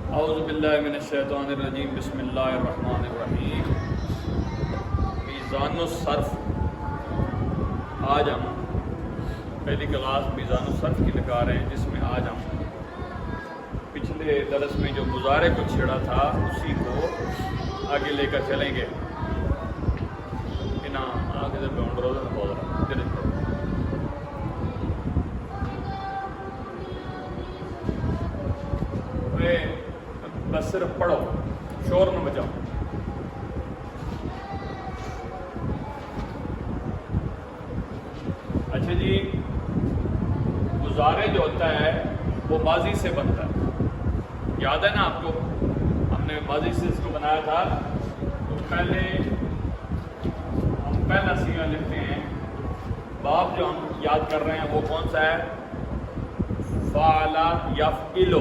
اعوذ باللہ من الشیطان الرجیم بسم اللہ الرحمن الرحیم۔ میزان الصرف، آج ہم پہلی کلاس میزان الصرف کی لگا رہے ہیں، جس میں آج ہم پچھلے درس میں جو مضارع کو چھیڑا تھا اسی کو آگے لے کر چلیں گے۔ آگے سے باؤنڈ روزہ بول رہا بس صرف پڑھو، شور نہ بجاؤ۔ اچھا جی، مضارع جو ہوتا ہے وہ ماضی سے بنتا ہے، یاد ہے نا آپ کو؟ ہم نے ماضی سے اس کو بنایا تھا، تو پہلے ہم پہلا صیغہ لکھتے ہیں۔ باب جو ہم یاد کر رہے ہیں وہ کون سا ہے؟ فعل یفعل،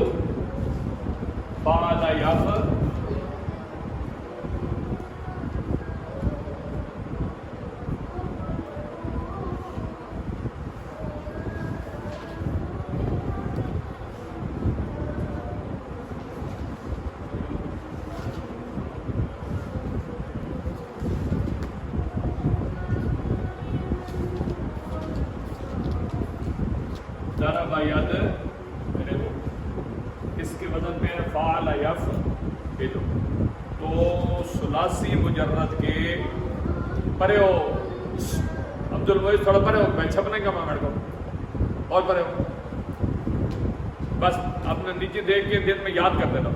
فعل یفعل، ضرب یضرب، اس کے وزن پہ فعل یفعل۔ تو ثلاثی مجرد کے پرے ہو عبد المعیز، تھوڑا پرے ہو، میں چھپنے کا میرے کو اور پرے ہو، بس اپنے نیچے دیکھ کے دل میں یاد کر دینا،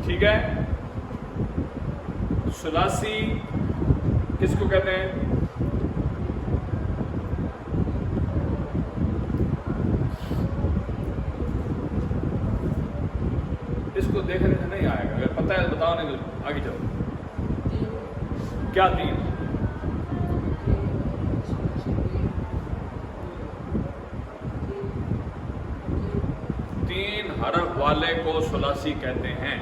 ٹھیک ہے؟ ثلاثی کس کو کہتے ہیں؟ اس کو دیکھنے سے نہیں آئے گا، اگر پتہ ہے تو بتاؤ، نہیں تو آگے چلو۔ کیا تین؟ تین حرف والے کو ثلاثی کہتے ہیں۔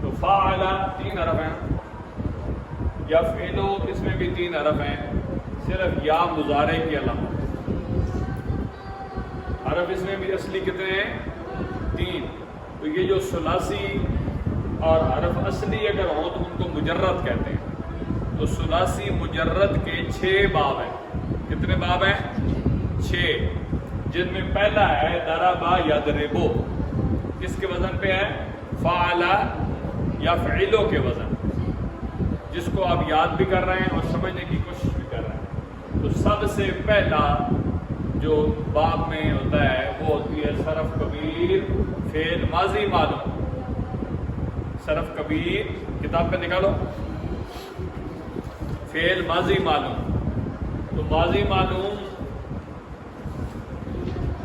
تو فاعل تین حرف ہیں، یفعل اس میں بھی تین حرف ہیں، صرف یا مضارع کے علاوہ حرف اس میں بھی اصلی کتنے ہیں؟ تین۔ تو یہ جو ثلاثی اور حرف اصلی اگر ہوں تو ان کو مجرد کہتے ہیں۔ تو ثلاثی مجرد کے 6 باب ہیں۔ کتنے باب ہیں؟ 6، جن میں پہلا ہے ضرب یضرب، کس کے وزن پہ ہے؟ فعل یفعل کے وزن، جس کو آپ یاد بھی کر رہے ہیں اور سمجھنے کی کوشش بھی کر رہے ہیں۔ تو سب سے پہلا جو باب میں ہوتا ہے وہ ہوتی ہے صرف کبیر، فعل ماضی معلوم۔ صرف کبیر کتاب پہ نکالو، فعل ماضی معلوم۔ تو ماضی معلوم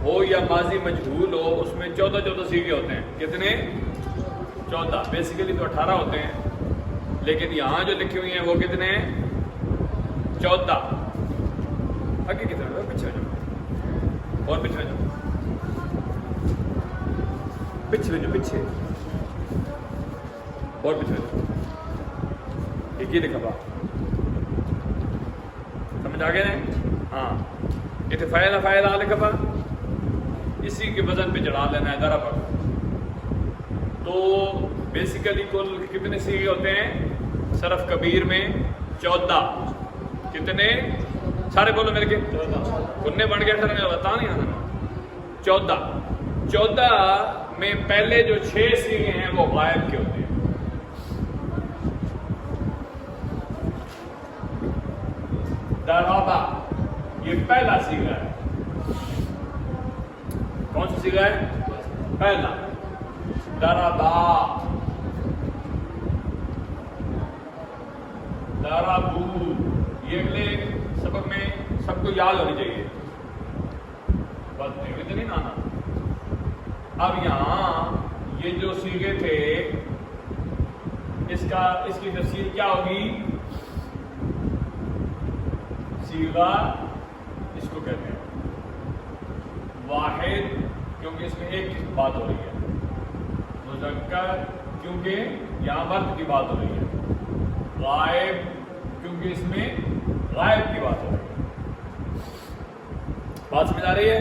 ہو یا ماضی مجہول ہو، اس میں 14 صیغے ہوتے ہیں۔ کتنے؟ 14۔ بیسیکلی تو 18 ہوتے ہیں، لیکن یہاں جو لکھی ہوئی ہیں وہ کتنے ہیں؟ 14۔ آگے کتنے؟ پیچھے جاؤ اور پیچھے جاؤ، پیچھے جو پیچھے اور پیچھے جاؤ، ایک ہی لکھا با، سمجھ آگے نہیں؟ ہاں، یہ فائدہ فائدہ لکھا با، اسی کے وزن پہ چڑھا لینا ہے ضرب۔ تو بیسیکلی کل کتنے صیغے ہوتے ہیں صرف کبیر میں؟ 14۔ کتنے؟ سارے بولو میرے کے، کننے بن گئے سر، بتا نہیں آنا۔ 14 میں پہلے جو 6 صیغے ہیں وہ غائب کے ہوتے ہیں۔ ضربا یہ پہلا صیغہ ہے۔ کون سا صیغہ ہے؟ پہلا۔ ضربا، ضربو، یہ اگلے سبق میں سب کو یاد ہونی چاہیے، بس دیکھتے نہیں آنا۔ اب یہاں یہ جو صیغے تھے اس کی تفصیل کیا ہوگی؟ صیغہ اس کو کہتے ہیں واحد، کیونکہ اس میں ایک بات ہو رہی ہے، مذکر کیونکہ یہاں مرد کی بات ہو رہی ہے، غائب کیونکہ اس میں غائب کی بات ہو رہی ہے۔ بات سمجھ آ رہی ہے؟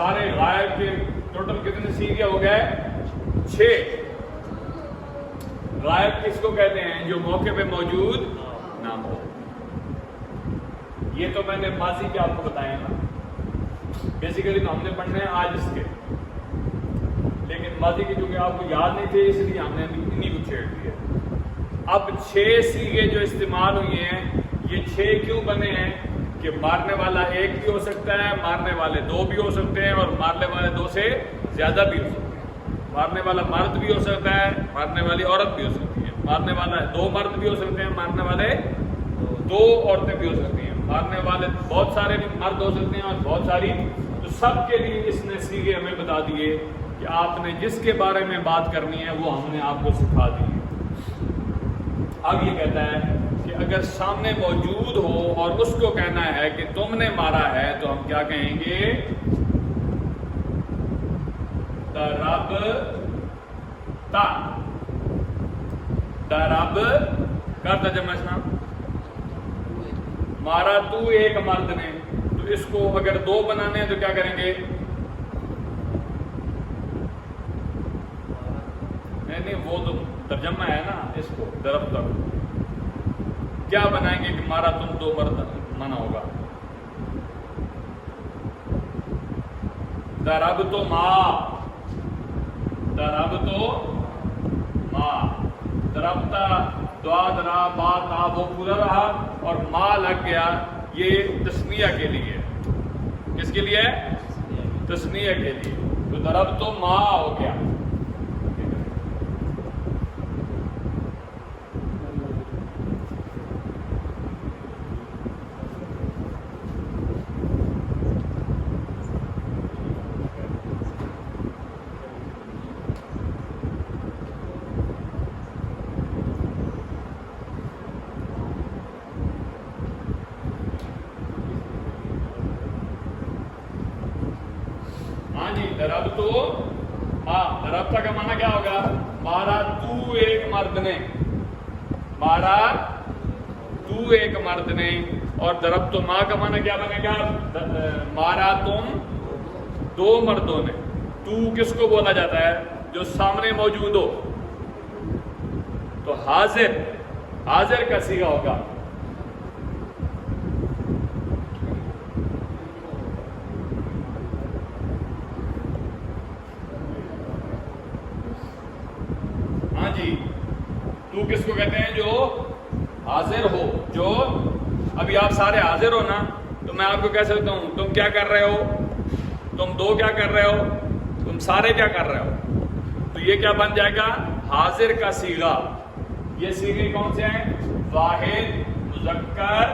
سارے غائب کے ٹوٹل کتنے سیغے ہو گئے؟ 6۔ غائب کس کو کہتے ہیں؟ جو موقع پہ موجود نہ ہو۔ یہ تو میں نے ماضی کے آپ کو بتایا نا، بیسیکلی تو ہم نے پڑھنے ہیں آج اس کے، لیکن ماضی کے چونکہ آپ کو یاد نہیں تھے اس لیے ہم نے انہیں کو چھیڑ دیا۔ اب 6 سیغے جو استعمال ہوئی ہیں، یہ 6 کیوں بنے ہیں؟ کہ مارنے والا ایک بھی ہو سکتا ہے، مارنے والے 2 بھی ہو سکتے ہیں، اور مارنے والے 2 سے زیادہ بھی ہو سکتے ہیں۔ مارنے والا مرد بھی ہو سکتا ہے، مارنے والی عورت بھی ہو سکتی ہے، مارنے والا 2 مرد بھی ہو سکتے ہیں، مارنے والے 2 عورتیں بھی ہو سکتی ہیں، مارنے والے بہت سارے بھی مرد ہو سکتے ہیں اور بہت ساری، تو سب کے لیے اس نے سیغے ہمیں بتا دیے کہ آپ نے جس کے بارے میں بات کرنی ہے وہ ہم نے آپ کو سکھا دی۔ اب یہ کہتا ہے کہ اگر سامنے موجود ہو اور اس کو کہنا ہے کہ تم نے مارا ہے تو ہم کیا کہیں گے؟ ضربتا۔ ضرب کا ترجمہ اسنا مارا تو ایک مرد نے، تو اس کو اگر 2 بنانے ہیں تو کیا کریں گے؟ نہیں وہ تو ترجمہ ہے نا، اس کو ضربتا کیا بنائیں گے کہ مارا تم 2 مرد منع ہوگا؟ ضربتو ماں، ضربتو ماں، ضربتا دعا درا با تا وہ پورا رہا اور ماں لگ گیا، یہ تسنیہ کے لیے۔ کس کے لیے؟ تسنیہ کے لیے، تو ضربتو ماں ہو گیا۔ ضربتو ماں، ضربتا کا معنی کیا ہوگا؟ مارا تو ایک مرد نے، مارا تو ایک مرد نے، اور ضربتو ماں کا معنی کیا بنے گا؟ مارا تم 2 مردوں نے۔ تو کس کو بولا جاتا ہے؟ جو سامنے موجود ہو، تو حاضر، حاضر کا صیغہ ہوگا۔ تو کس کو کہتے ہیں؟ جو حاضر ہو، جو ابھی آپ سارے حاضر ہو نا، تو میں آپ کو کہہ سکتا ہوں تم کیا کر رہے ہو، تم 2 کیا کر رہے ہو، تم سارے کیا کر رہے ہو، تو یہ کیا بن جائے گا؟ حاضر کا صیغہ۔ یہ صیغے کون سے ہیں؟ واحد، مذکر،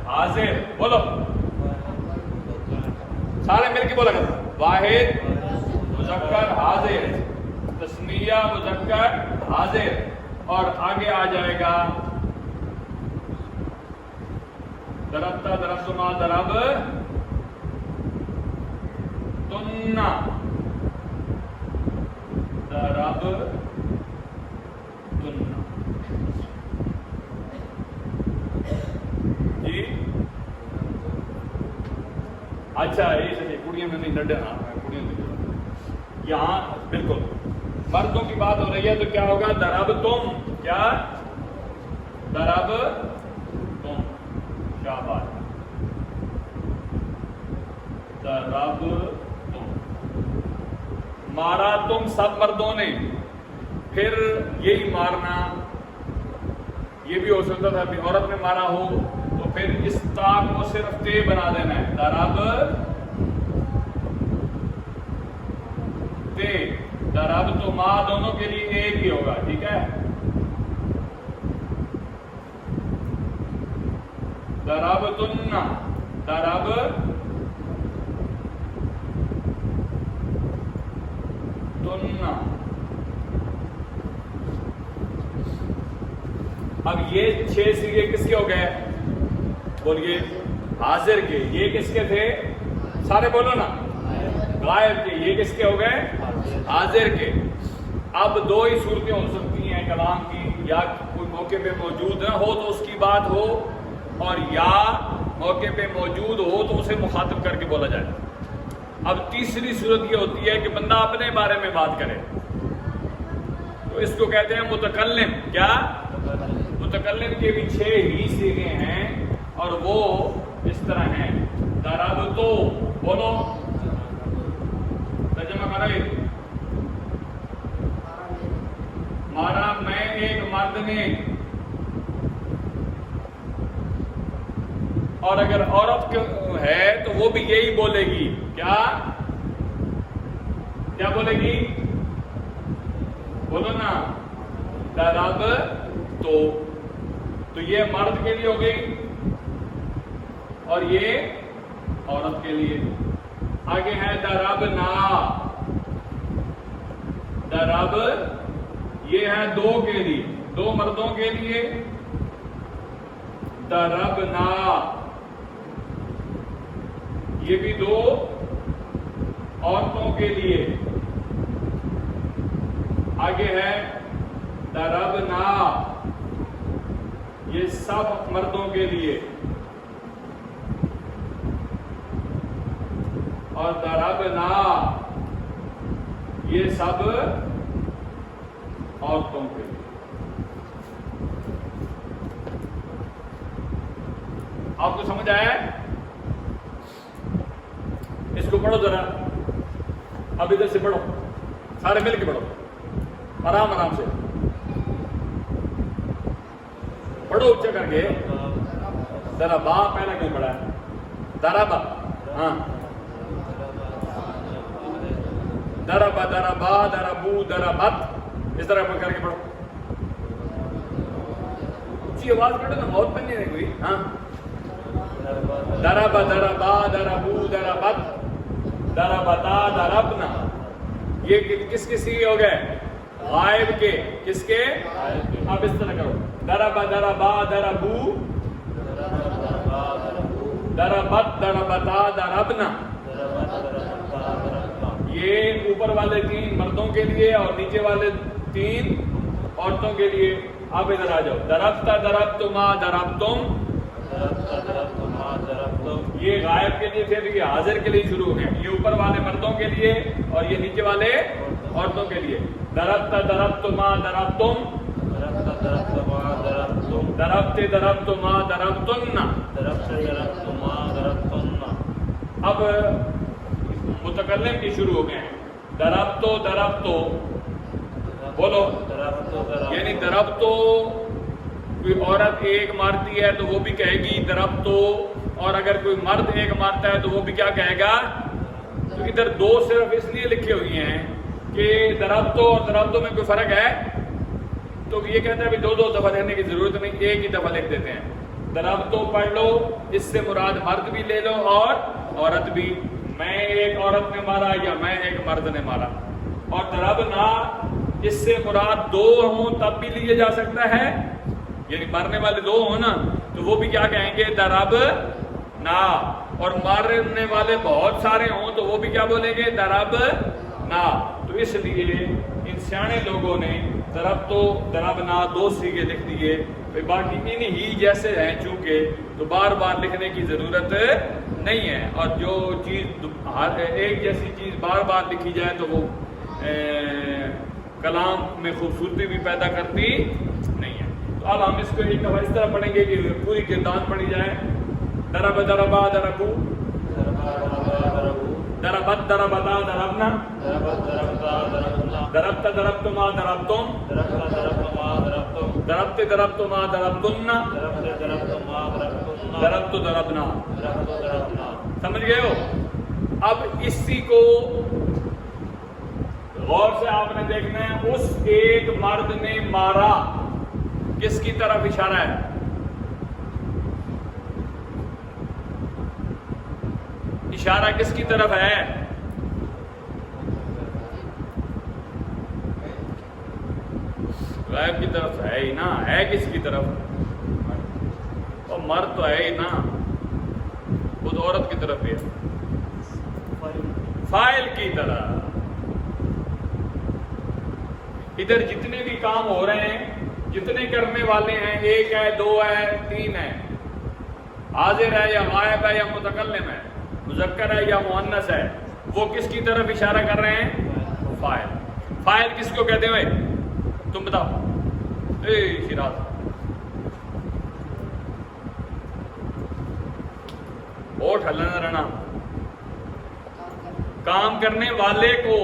حاضر۔ بولو سارے مل کے بولا کرو، واحد، مذکر، حاضر، تسنیہ، مذکر، حاضر، اور آگے آ جائے گا ضربتا، ضربتما، ضرب تننا، ضرب تننا۔ جی اچھا، یہ صحیح، کڑیاں میں نہیں ڈڈے، ہاں کڑیاں نہیں، یہاں بالکل مردوں کی بات ہو رہی ہے تو کیا ہوگا؟ ضرب تم، کیا؟ ضرب تم، شاباش، ضرب تم، مارا تم سب مردوں نے۔ پھر یہی مارنا یہ بھی ہو سکتا تھا کہ عورت نے مارا ہو، تو پھر اس تا کو صرف تے بنا دینا ہے، ضرب تے، ضرب تو ماں دونوں کے لیے ایک ہی ہوگا، ٹھیک ہے؟ ضرب تننا، ضرب تننا۔ اب یہ 6 سیغے کس کے ہو گئے؟ بولیے، حاضر کے۔ یہ کس کے تھے؟ سارے بولو نا، غائب کے۔ یہ کس کے ہو گئے؟ حاضر کے۔ اب 2 ہی صورتیں ہو سکتی ہیں کلام کی، یا کوئی موقع پہ موجود نہ ہو تو اس کی بات ہو، اور یا موقع پہ موجود ہو تو اسے مخاطب کر کے بولا جائے۔ اب تیسری صورت یہ ہوتی ہے کہ بندہ اپنے بارے میں بات کرے، تو اس کو کہتے ہیں متکلم. کیا؟ متکلم کے بھی 6 ہی صیغے ہیں اور وہ اس طرح ہیں. ضربتو، بولو ترجمہ کرو. مارا میں ایک مرد نے، اور اگر عورت ہے تو وہ بھی یہی بولے گی. کیا کیا بولے گی؟ بولو نا. ضربتو، تو یہ مرد کے لیے ہو گئی اور یہ عورت کے لیے. آگے ہے ضربنا. ضرب یہ ہے 2 کے لیے، 2 مردوں کے لیے. ضربنا یہ بھی 2 عورتوں کے لیے. آگے ہے ضربنا، یہ سب مردوں کے لیے. اور ضربنا یہ سب عورتوں کے لیے. آپ کو سمجھ آیا ہے؟ اس کو پڑھو ذرا. اب ادھر سے پڑھو، سارے مل کے پڑھو، آرام آرام سے پڑھو، اچھا کر کے. ذرا با پہلا کیوں پڑھا ہے؟ ضربا. ہاں، ضربا، ضربا، ضربو، ضربت، اس طرح کر کے پڑھو. اچھی آواز پڑھو نا، بہت بنی ہے کوئی. ہاں، ضرب، ضربا، ضربو، ضربت، ضربتا، ضربنا. یہ کس کس کے ہو گئے؟ غائب کے. کس کے؟ اب اس طرح کرو. ضرب، ضربا، ضربو، ضربت، ضربتا، ضربنا. یہ اوپر والے 3 مردوں کے لیے اور نیچے والے 3 عورتوں کے لیے. آپ ادھر آ جاؤ. ضربتا، ضربتما، ضربتم. یہ غائب کے لیے تھے، یہ حاضر کے لیے شروع ہو گئے. یہ اوپر والے مردوں کے لیے اور یہ نیچے والے عورتوں کے لیے. ضربتا، ضربتما، ضربتم. ضربتے، ضربتما، ضربتن. اب متکلم کی شروع ہو گئے ہیں. ضربتو، ضربتو، بولو. یعنی ضربتو کوئی عورت ایک مارتی ہے تو وہ بھی کہے گی ضربتو، اور اگر کوئی مرد ایک مارتا ہے تو وہ بھی کیا کہے گا؟ تو ادھر 2 صرف اس لیے لکھے ہوئی ہیں کہ ضربتو اور ضربتو میں کوئی فرق ہے، تو یہ کہتا ہے کہ 2 دفعہ لکھنے کی ضرورت نہیں، ایک ہی دفعہ لکھ دیتے ہیں. ضربتو پڑھ لو، اس سے مراد مرد بھی لے لو اور عورت بھی. میں ایک عورت نے مارا یا میں ایک مرد نے مارا. اور ضربنا اس سے مراد 2 ہوں تب بھی لیے جا سکتا ہے، یعنی مارنے والے 2 ہوں نا تو وہ بھی کیا کہیں گے؟ ضربنا. اور مارنے والے بہت سارے ہوں تو وہ بھی کیا بولیں گے؟ ضربنا. تو اس لیے ان سیانے لوگوں نے ضربتو، ضربنا 2 صیغے لکھ دیے. باقی ان ہی جیسے ہیں چونکہ تو بار بار لکھنے کی ضرورت نہیں ہے. اور جو چیز ایک جیسی چیز بار بار لکھی جائے تو وہ کلام میں خوبصورتی بھی پیدا کرتی نہیں ہے. تو اب ہم اس کو ایک دفعہ اس طرح پڑھیں گے کہ پوری گردان پڑھی جائے. ضرب، ضربا، ضربو، ضربت، ضربتا، ضربنا، ضربت، ضربتما، ضربتم، ضربت، ضربتما، ضربتن، ضربت، ضربنا. سمجھ گئے ہو؟ اب اسی کو غور سے آپ نے دیکھنا ہے. اس ایک مرد نے مارا، کس کی طرف اشارہ ہے؟ اشارہ کس کی طرف ہے؟ غائب کی طرف ہے ہی نا. ہے کس کی طرف؟ اور مرد تو ہے ہی نا، وہ تو عورت کی طرف ہے، فاعل کی طرح. ادھر جتنے بھی کام ہو رہے ہیں، جتنے کرنے والے ہیں، 1 ہے، 2 ہے، 3 ہے، حاضر ہے یا غائب ہے یا متکلم ہے، مذکر ہے یا مؤنث ہے، وہ کس کی طرف اشارہ کر رہے ہیں؟ فاعل. فاعل کس کو کہتے ہیں بھائی؟ تم بتاؤ. اے شیراز اوٹھ ہلنا رہنا. کام کرنے والے کو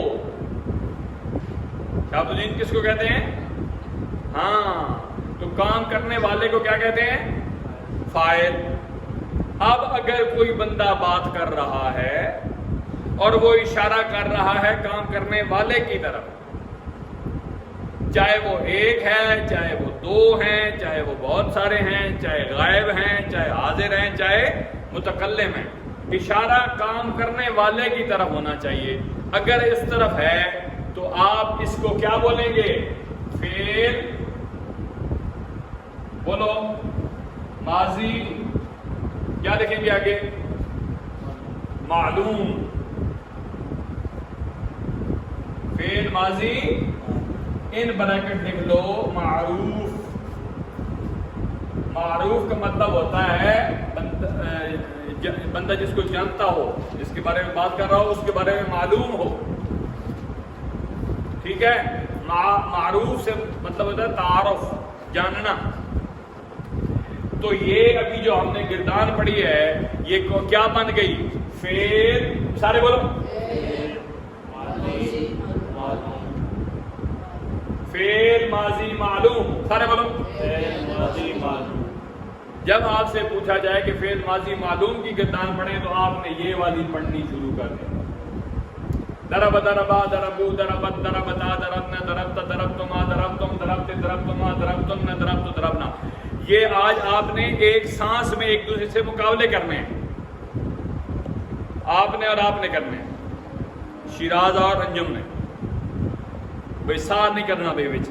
شہاب الدین کس کو کہتے ہیں؟ ہاں تو کام کرنے والے کو کیا کہتے ہیں؟ فاعل. اب اگر کوئی بندہ بات کر رہا ہے اور وہ اشارہ کر رہا ہے کام کرنے والے کی طرف، چاہے وہ ایک ہے، چاہے وہ دو ہیں، چاہے وہ بہت سارے ہیں، چاہے غائب ہیں، چاہے حاضر ہیں، چاہے متکلم ہیں، اشارہ کام کرنے والے کی طرف ہونا چاہیے. اگر اس طرف ہے تو آپ اس کو کیا بولیں گے؟ فعل. بولو. ماضی کیا لکھیں گے آگے؟ معلوم. فعل ماضی ان بریکٹ لکھ لو معروف. معروف کا مطلب ہوتا ہے بندہ جس کو جانتا ہو، جس کے بارے میں بات کر رہا ہو اس کے بارے میں معلوم ہو. ٹھیک ہے. معروف سے مطلب ہوتا ہے تعارف، جاننا. تو یہ ابھی جو ہم نے گردان پڑھی ہے یہ کیا بن گئی؟ فعل. سارے بولو. فعل ماضی معلوم. سارے بولو. جب آپ سے پوچھا جائے کہ فعل ماضی معلوم کی گردان پڑھیں تو آپ نے یہ والی پڑھنی شروع کر دیں. ضرب ضربا ضربو ضربت ضربتا ضربنا ضربت ضربتما ضربتم ضربت ضربتما ضربتن ضربت ضربنا. یہ آج آپ نے ایک سانس میں ایک دوسرے سے مقابلے کرنے ہیں. آپ نے اور آپ نے کرنے ہیں. شیراز اور انجم نے. بھائی ساتھ نہیں کرنا بھائی بچ.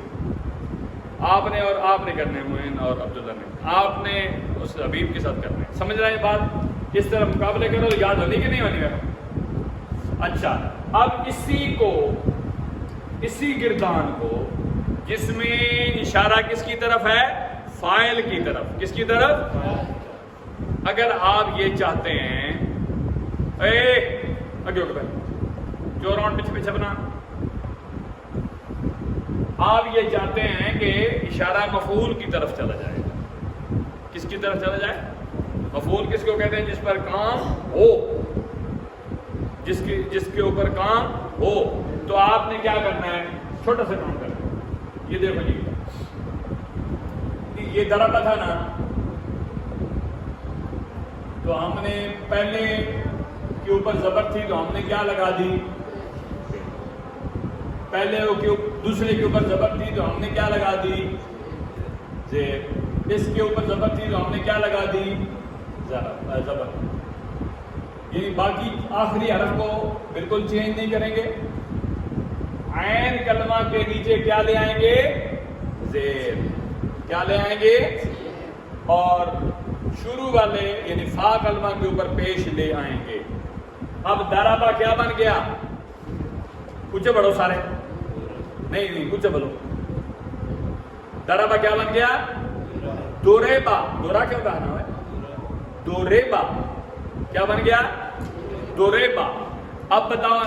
آپ نے اور آپ نے کرنے ہیں. معین اور عبداللہ نے. آپ نے اس حبیب کے ساتھ کرنے ہیں. سمجھ رہے ہیں بات؟ اس طرح مقابلے کرو. یاد ہونی کہ نہیں ہونی ہے؟ اچھا. اب اسی گردان کو جس میں اشارہ کس کی طرف ہے؟ فاعل کی طرف. کس کی طرف؟ اگر آپ یہ چاہتے ہیں آگے ہو گئے جو راؤنڈ پیچھے پیچھے بنا، آپ یہ چاہتے ہیں کہ اشارہ مفعول کی طرف چلا جائے. کس کی طرف چلا جائے؟ مفعول کس کو کہتے ہیں؟ جس پر کام ہو، جس کے اوپر کام ہو. تو آپ نے کیا کرنا ہے؟ چھوٹا سا کام کرنا ہے. یہ دیکھو جی، یہ ضربہ تھا نا، تو ہم نے پہلے کے اوپر زبر تھی تو ہم نے کیا لگا دی؟ پہلے دوسرے کے اوپر زبر تھی تو ہم نے کیا لگا دی؟ زیر. اس کے اوپر زبر تھی تو ہم نے کیا لگا دی؟ زبر. یعنی باقی آخری حرف کو بالکل چینج نہیں کریں گے. عین کلمہ کے نیچے کیا لے آئیں گے؟ زیر. کیا لے آئیں گے؟ اور شروع والے یعنی فا کلمہ کے اوپر پیش لے آئیں گے. اب ضربہ کیا بن گیا؟ کچھ بڑھو سارے. نہیں کچھ بولو. ضربہ کیا بن گیا؟ دوریبا. دورا کیوں کہنا ہے؟ دوریبا کیا بن گیا؟ دوریبا. اب بتاؤ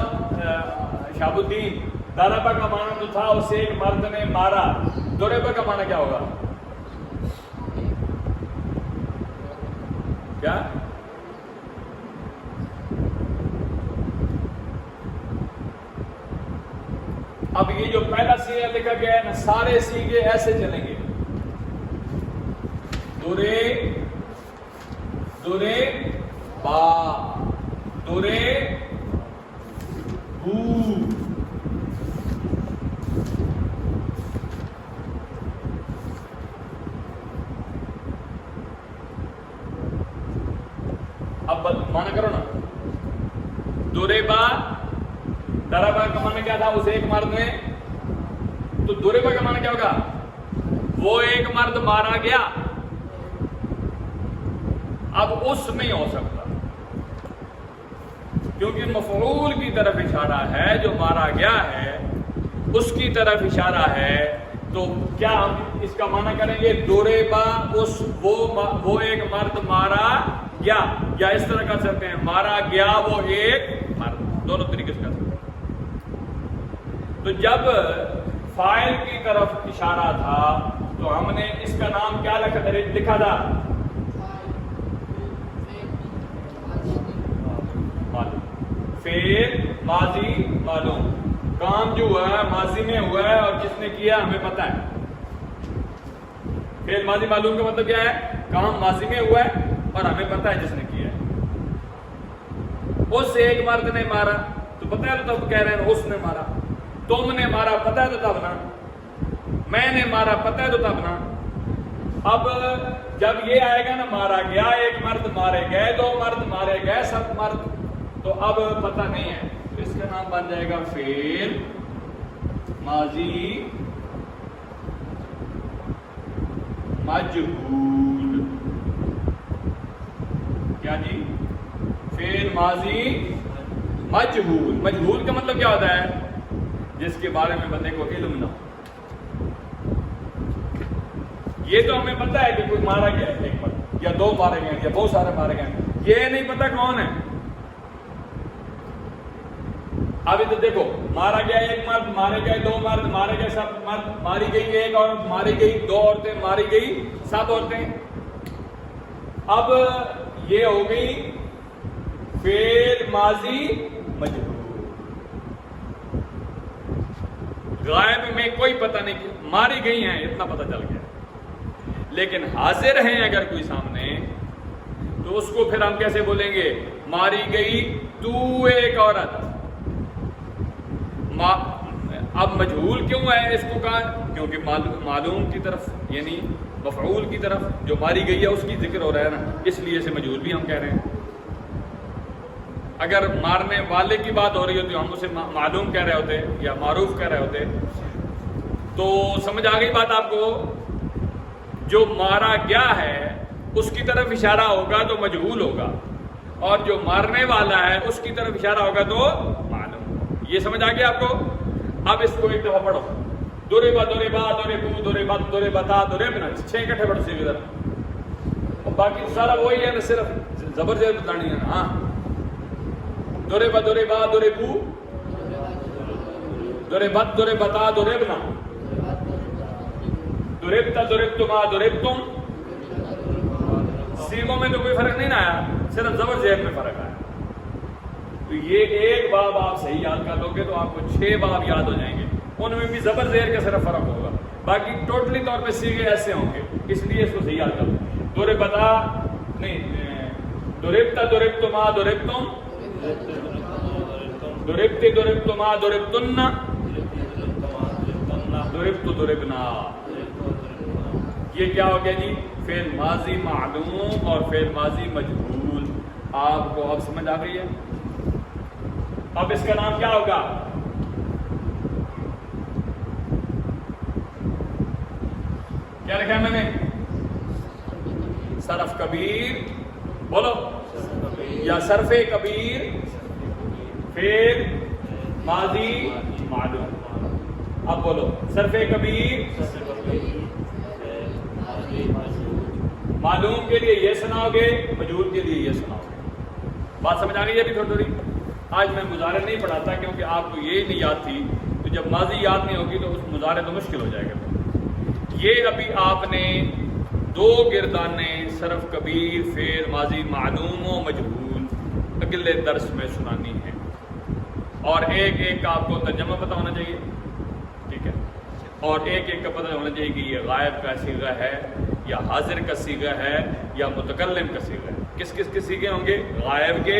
شہاب الدین، ضربہ کا معنی تو تھا اسے ایک مرد نے مارا. دوریبا کا معنی کیا ہوگا؟ کیا؟ اب یہ جو پہلا سیغہ لکھا گیا ہے نا، سارے سیغے ایسے چلیں گے. دورے دورے با دورے بو. اب مانا کرو نا. دورے با ضربہ کا معنی کیا تھا؟ اسے ایک مرد نے. تو دوریبا کا معنی کیا ہوگا؟ وہ ایک مرد مارا گیا. اب اس نہیں ہو سکتا کیونکہ مفعول کی طرف اشارہ ہے، جو مارا گیا ہے اس کی طرف اشارہ ہے. تو کیا ہم اس کا معنی کریں گے؟ دوریبا وہ ایک مرد مارا گیا، یا اس طرح کر سکتے ہیں مارا گیا وہ ایک مرد. دونوں طریقے تو جب فاعل کی طرف اشارہ تھا تو ہم نے اس کا نام کیا لکھا تھا؟ فعل ماضی معلوم. کام جو ہوا ہے ماضی میں ہوا ہے اور جس نے کیا ہمیں پتہ ہے. فعل ماضی معلوم کا مطلب کیا ہے؟ کام ماضی میں ہوا ہے اور ہمیں پتہ ہے جس نے کیا ہے. اس سے ایک مرد نے مارا تو پتہ ہے تو تب کہہ رہے ہیں اس نے مارا. تم نے مارا پتہ ہے تو تب نا. میں نے مارا پتہ ہے تو تب نا. اب جب یہ آئے گا نا مارا گیا ایک مرد، مارے گئے دو مرد، مارے گئے سب مرد، تو اب پتہ نہیں ہے تو اس کا نام بن جائے گا فعل ماضی مجہول. کیا جی؟ فعل ماضی مجہول. مجہول کا مطلب کیا ہوتا ہے؟ جس کے بارے میں بندے کو علم نہ ہو. یہ تو ہمیں پتہ ہے کہ کوئی مارا گیا ہے ایک مرد یا دو مارے گئے یا بہت سارے مارے گئے، یہ نہیں پتہ کون ہے. ابھی تو دیکھو مارا گیا ایک مرد، مارے گئے دو مرد، مارے گئے سب مرد، ماری گئی ایک عورت، ماری گئی دو عورتیں، ماری گئی سب عورتیں. اب یہ ہو گئی فعل ماضی مجہول. غائب میں کوئی پتہ نہیں کہ ماری گئی ہیں اتنا پتہ چل گیا، لیکن حاضر ہیں اگر کوئی سامنے تو اس کو پھر ہم کیسے بولیں گے؟ ماری گئی تو ایک عورت. اب مجہول کیوں ہے اس کو کہا؟ کیونکہ معلوم کی طرف یعنی مفعول کی طرف جو ماری گئی ہے اس کی ذکر ہو رہا ہے نا، اس لیے اسے مجہول بھی ہم کہہ رہے ہیں. اگر مارنے والے کی بات ہو رہی ہوتی ہم اسے معلوم کہہ رہے ہوتے یا معروف کہہ رہے ہوتے تو سمجھ آ گئی بات آپ کو. جو مارا گیا ہے اس کی طرف اشارہ ہوگا تو مجہول ہوگا، اور جو مارنے والا ہے اس کی طرف اشارہ ہوگا تو معلوم. یہ سمجھ آ گیا آپ کو؟ اب اس کو ایک دفعہ پڑھو. دورے با دورے با دورے بو دورے بت دورے بتا دورے بنا 6 اکٹھے پڑھو سی ادھر. اور باقی سارا وہی ہے نا، صرف زبر زیر بتانی ہے. ہاں دورے با دورے با دورے بو دورے بت دورے بتا دورے بنا دورے بتا دورے تما دورے تم. سیغوں میں تو کوئی فرق نہیں آیا، صرف زبر زیر میں فرق آیا. تو یہ ایک باب آپ صحیح یاد کر لو گے تو آپ کو 6 باب یاد ہو جائیں گے. ان میں بھی زبر زیر کا صرف فرق ہوگا، باقی ٹوٹلی طور پہ سیغے ایسے ہوں گے. اس لیے اس کو صحیح یاد کر لو. دورے بتا نہیں دوربتا دوربتما دوربتم دوربتے دوربتما دوربتن دوربتو دوربنا. یہ کیا ہو گیا جی؟ فعل ماضی معلوم اور فعل ماضی مجہول. آپ کو اب سمجھ آ گئی ہے؟ اب اس کا نام کیا ہوگا؟ کیا لکھا ہے میں نے؟ صرف کبیر. بولو. یا صرف کبیر فعل ماضی معلوم. اب بولو صرف کبیر معلوم کے لیے یہ سناؤ گے، مجہول کے لیے یہ سناؤ گے. بات سمجھ آ گئی ہے ابھی تھوڑی تھوڑی؟ آج میں مضارع نہیں پڑھاتا کیونکہ آپ کو یہ نہیں یاد تھی، تو جب ماضی یاد نہیں ہوگی تو اس مضارع تو مشکل ہو جائے گا. یہ ابھی آپ نے 2 گردانے صرف کبیر فعل ماضی معلوم و مجہول اگلے درس میں سنانی ہے، اور ایک ایک کا آپ کو ترجمہ پتہ ہونا چاہیے. ٹھیک ہے؟ اور ایک ایک کا پتہ ہونا چاہیے کہ یہ غائب کا صیغہ ہے یا حاضر کا صیغہ ہے یا متکلم کا صیغہ ہے. کس کس کے صیغے ہوں گے؟ غائب کے،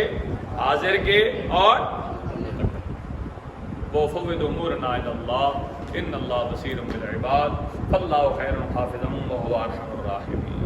حاضر کے اور وَفَوِّضْ أُمُورَنَا إِلَى اللَّهِ إِنَّ اللَّهَ بَصِيرٌ بِالْعِبَادِ فَاللَّهُ خَيْرٌ حَافِظًا وَهُوَ أَرْحَمُ الرَّاحِمِينَ.